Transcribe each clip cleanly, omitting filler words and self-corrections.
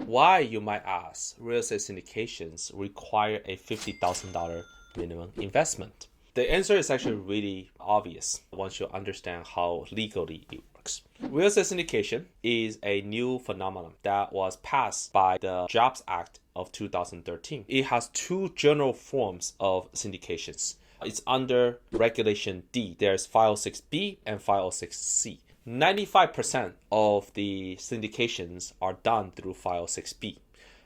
Why, you might ask, real estate syndications require a $50,000 minimum investment? The answer is actually really obvious once you understand how legally it works. Real estate syndication is a new phenomenon that was passed by the Jobs Act of 2013. It has two general forms of syndications. It's under Regulation D. There's 506B and 506C. 95% of the syndications are done through 506B.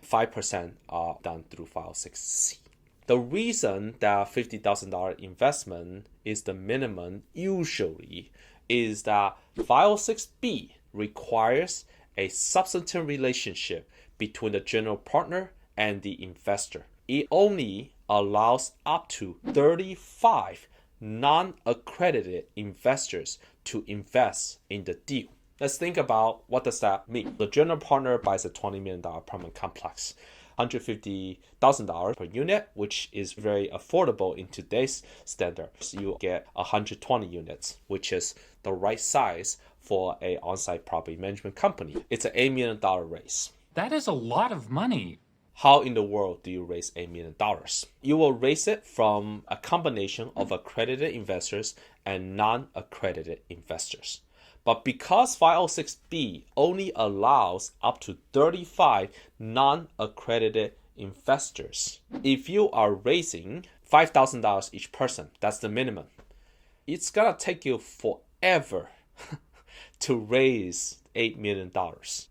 5% are done through 506C. The reason that $50,000 investment is the minimum usually is that 506B requires a substantive relationship between the general partner and the investor. It only allows up to 35 non-accredited investors to invest in the deal. Let's think about what does that mean. The general partner buys a $20 million apartment complex. $150,000 per unit, which is very affordable in today's standards. You get 120 units, which is the right size for an on-site property management company. It's an $8 million raise. That is a lot of money. How in the world do you raise $8 million? You will raise it from a combination of accredited investors and non-accredited investors. But because 506B only allows up to 35 non-accredited investors, if you are raising $5,000 each person, that's the minimum, it's going to take you forever to raise $8 million.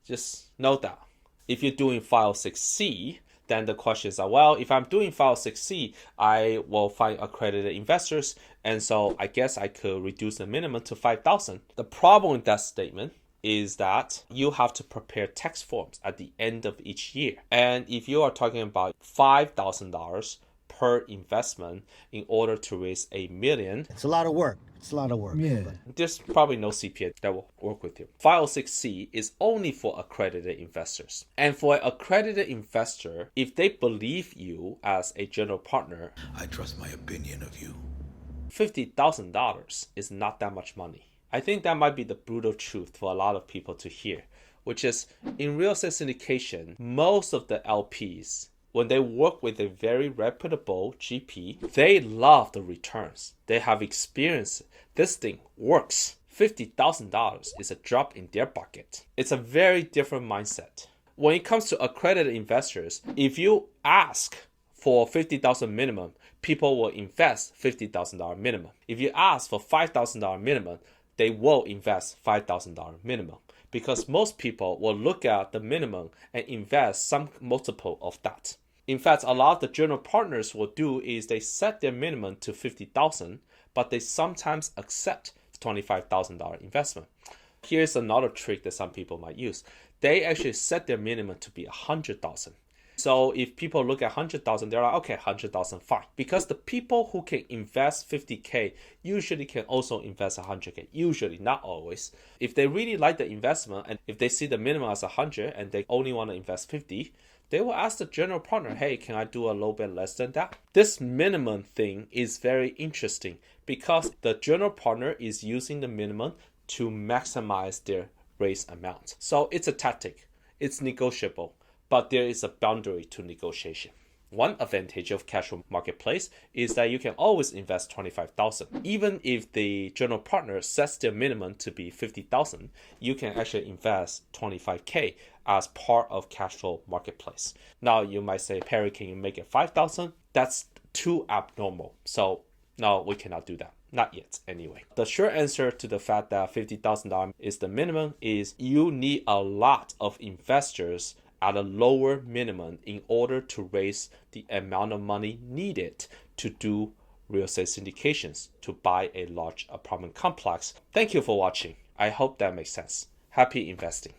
Just note that. If you're doing 506C, then the question is, well, if I'm doing 506C, I will find accredited investors, and so I guess I could reduce the minimum to $5,000. The problem with that statement is that you have to prepare tax forms at the end of each year. And if you are talking about $5,000 per investment in order to raise $1 million, it's a lot of work. It's a lot of work. Yeah. There's probably no CPA that will work with you. 506C is only for accredited investors. And for an accredited investor, if they believe you as a general partner, I trust my opinion of you. $50,000 is not that much money. I think that might be the brutal truth for a lot of people to hear, which is in real estate syndication, most of the LPs, when they work with a very reputable GP, they love the returns. They have experienced this thing works. $50,000 is a drop in their bucket. It's a very different mindset. When it comes to accredited investors, if you ask for $50,000 minimum, people will invest $50,000 minimum. If you ask for $5,000 minimum, they will invest $5,000 minimum. Because most people will look at the minimum and invest some multiple of that. In fact, a lot of the general partners will do is they set their minimum to $50,000, but they sometimes accept $25,000 investment. Here's another trick that some people might use. They actually set their minimum to be $100,000. So if people look at $100,000, they're like, okay, $100,000, fine. Because the people who can invest $50K usually can also invest $100K. Usually, not always. If they really like the investment, and if they see the minimum as $100 and they only want to invest $50, they will ask the general partner, hey, can I do a little bit less than that? This minimum thing is very interesting because the general partner is using the minimum to maximize their raise amount. So it's a tactic. It's negotiable, but there is a boundary to negotiation. One advantage of cash flow marketplace is that you can always invest $25,000. Even if the general partner sets their minimum to be $50,000, you can actually invest $25K as part of cash flow marketplace. Now you might say, Perry, can you make it $5,000? That's too abnormal. So no, we cannot do that. Not yet, anyway. The short answer to the fact that $50,000 is the minimum is you need a lot of investors at a lower minimum in order to raise the amount of money needed to do real estate syndications to buy a large apartment complex. Thank you for watching. I hope that makes sense. Happy investing.